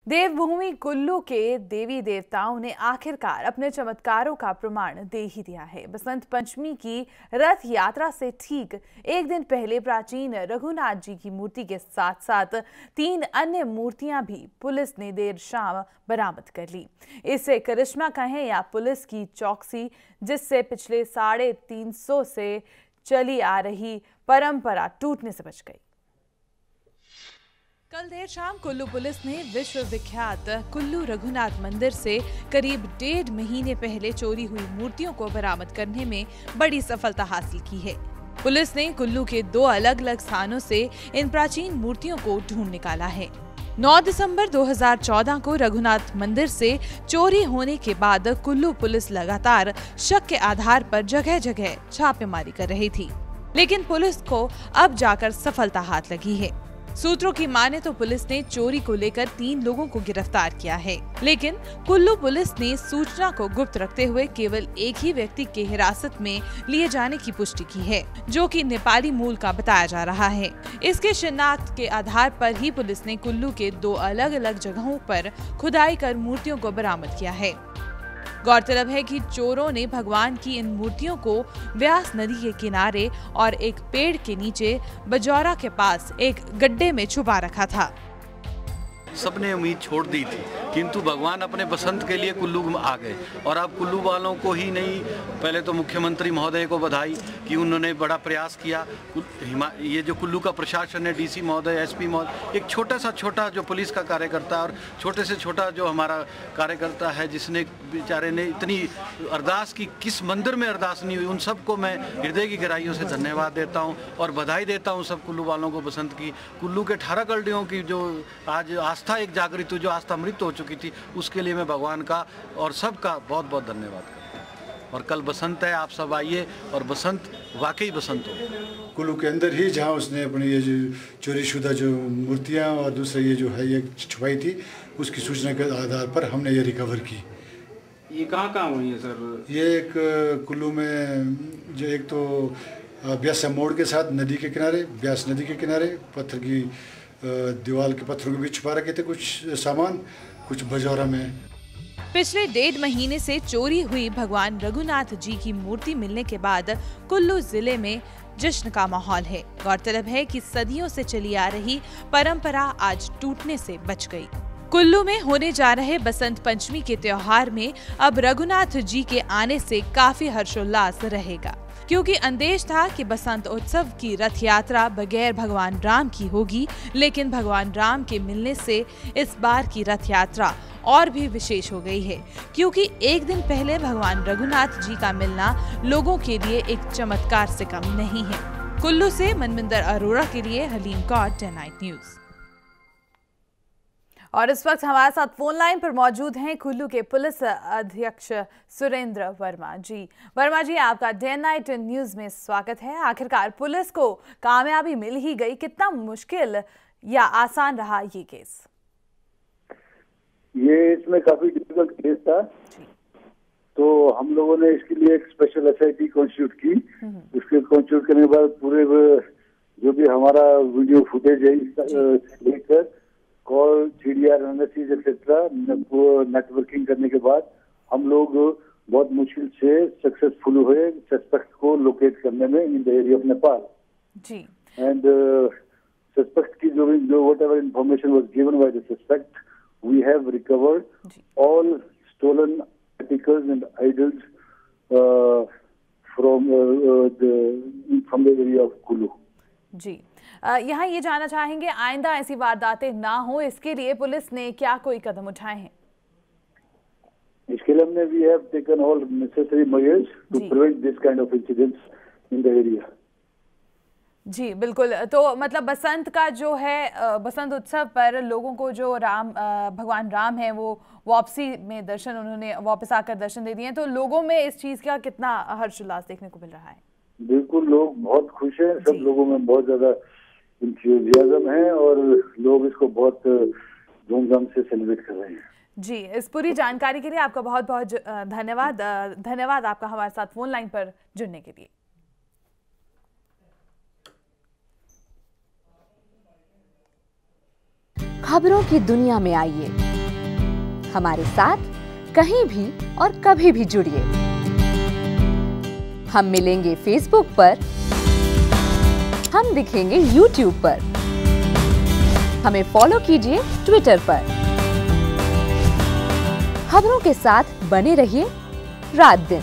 देवभूमि कुल्लू के देवी देवताओं ने आखिरकार अपने चमत्कारों का प्रमाण दे ही दिया है। बसंत पंचमी की रथ यात्रा से ठीक एक दिन पहले प्राचीन रघुनाथ जी की मूर्ति के साथ साथ 3 अन्य मूर्तियां भी पुलिस ने देर शाम बरामद कर ली। इसे करिश्मा कहें या पुलिस की चौकसी, जिससे पिछले 350 से चली आ रही परंपरा टूटने से बच गई। कल देर शाम कुल्लू पुलिस ने विश्व विख्यात कुल्लू रघुनाथ मंदिर से करीब 1.5 महीने पहले चोरी हुई मूर्तियों को बरामद करने में बड़ी सफलता हासिल की है। पुलिस ने कुल्लू के 2 अलग-अलग स्थानों से इन प्राचीन मूर्तियों को ढूंढ निकाला है। 9 दिसंबर 2014 को रघुनाथ मंदिर से चोरी होने के बाद कुल्लू पुलिस लगातार शक के आधार पर जगह-जगह छापेमारी कर रही थी, लेकिन पुलिस को अब जाकर सफलता हाथ लगी है। सूत्रों की माने तो पुलिस ने चोरी को लेकर 3 लोगों को गिरफ्तार किया है, लेकिन कुल्लू पुलिस ने सूचना को गुप्त रखते हुए केवल एक ही व्यक्ति के हिरासत में लिए जाने की पुष्टि की है, जो कि नेपाली मूल का बताया जा रहा है। इसके शिनाख्त के आधार पर ही पुलिस ने कुल्लू के 2 अलग-अलग जगहों पर खुदाई कर मूर्तियों को बरामद किया है। गौरतलब है कि चोरों ने भगवान की इन मूर्तियों को व्यास नदी के किनारे और एक पेड़ के नीचे बजौरा के पास एक गड्ढे में छुपा रखा था। सबने उम्मीद छोड़ दी थी, किंतु भगवान अपने बसंत के लिए कुल्लू आ गए। और अब कुल्लू वालों को ही नहीं, पहले तो मुख्यमंत्री महोदय को बधाई कि उन्होंने बड़ा प्रयास किया। ये जो कुल्लू का प्रशासन है, डीसी महोदय, एसपी महोदय, एक छोटा जो पुलिस का कार्यकर्ता और छोटे से छोटा जो हमारा कार्यकर्ता है, जिसने बेचारे ने इतनी अरदास की, किस मंदिर में अरदास नहीं हुई, उन सबको मैं हृदय की गहराइयों से धन्यवाद देता हूँ और बधाई देता हूँ सब कुल्लू वालों को बसंत की। कुल्लू के 18 गड्ढियों की जो आज आस्था एक जागृत हुई, जो आस्था मृत हो चुकी थी, उसके लिए मैं भगवान का और सबका बहुत बहुत धन्यवाद करता हूँ। और कल बसंत है, आप सब आइए और बसंत वाकई बसंत हो। कुल्लू के अंदर ही जहाँ उसने अपनी ये जो चोरीशुदा जो मूर्तियाँ और दूसरा ये जो है ये छुपाई थी, उसकी सूचना के आधार पर हमने ये रिकवर की। ये कहाँ हुई है सर? ये एक कुल्लू में जो एक तो ब्यास मोड़ के साथ नदी के किनारे, ब्यास नदी के किनारे पत्थर की दीवार के पत्थरों के बीच छुपा रखे थे कुछ सामान, कुछ बजौरा में। पिछले 1.5 महीने से चोरी हुई भगवान रघुनाथ जी की मूर्ति मिलने के बाद कुल्लू जिले में जश्न का माहौल है। गौरतलब है कि सदियों से चली आ रही परंपरा आज टूटने से बच गई। कुल्लू में होने जा रहे बसंत पंचमी के त्योहार में अब रघुनाथ जी के आने से काफी हर्षोल्लास रहेगा, क्योंकि अंदेश था कि बसंत उत्सव की रथ यात्रा बगैर भगवान राम की होगी, लेकिन भगवान राम के मिलने से इस बार की रथ यात्रा और भी विशेष हो गई है, क्योंकि एक दिन पहले भगवान रघुनाथ जी का मिलना लोगों के लिए एक चमत्कार से कम नहीं है। कुल्लू से मनमिंदर अरोड़ा के लिए हलीम कौर, 10 नाइट न्यूज। और इस वक्त हमारे साथ फोन लाइन पर मौजूद हैं कुल्लू के पुलिस अधीक्षक सुरेंद्र वर्मा जी। वर्मा जी, आपका 10 नाइट न्यूज में स्वागत है। आखिरकार पुलिस को कामयाबी मिल ही गई, कितना मुश्किल या आसान रहा ये केस? ये इसमें काफी डिफिकल्ट केस था, तो हम लोगों ने इसके लिए एक स्पेशल एसआईटी कॉन्स्टिट्यूट की। उसके कॉन्स्टिट्यूट करने के बाद पूरे जो भी हमारा वीडियो फुटेज है लेकर call, CDR analysis etcetera networking करने के बाद हम लोग बहुत मुश्किल से सक्सेसफुल हुए सस्पेक्ट को लोकेट करने में in the area of Nepal ji. And suspect की जो whatever information was given by the suspect, we have recovered all stolen articles and idols from the area of Kullu ji. यहाँ ये जानना चाहेंगे, आइंदा ऐसी वारदातें ना हो, इसके लिए पुलिस ने क्या कोई कदम उठाए हैं? इसके लिए हमने we have taken all necessary measures to prevent this kind of incidents in the area. जी बिल्कुल। तो मतलब बसंत का जो है बसंत उत्सव पर लोगों को जो भगवान राम है वो वापसी में दर्शन, उन्होंने वापस आकर दर्शन दे दिए, तो लोगों में इस चीज का कितना हर्षोल्लास देखने को मिल रहा है? बिल्कुल, लोग बहुत खुश हैं, सब लोगों में बहुत ज्यादा इंथुसियाज्म है और लोग इसको बहुत धूमधाम से सेलिब्रेट कर रहे हैं। जी, इस पूरी जानकारी के लिए आपका बहुत बहुत धन्यवाद। धन्यवाद आपका हमारे साथ फोन लाइन पर जुड़ने के लिए। खबरों की दुनिया में आइए हमारे साथ कहीं भी और कभी भी जुड़िए। हम मिलेंगे फेसबुक पर, हम दिखेंगे यूट्यूब पर, हमें फॉलो कीजिए ट्विटर पर। खबरों के साथ बने रहिए रात दिन।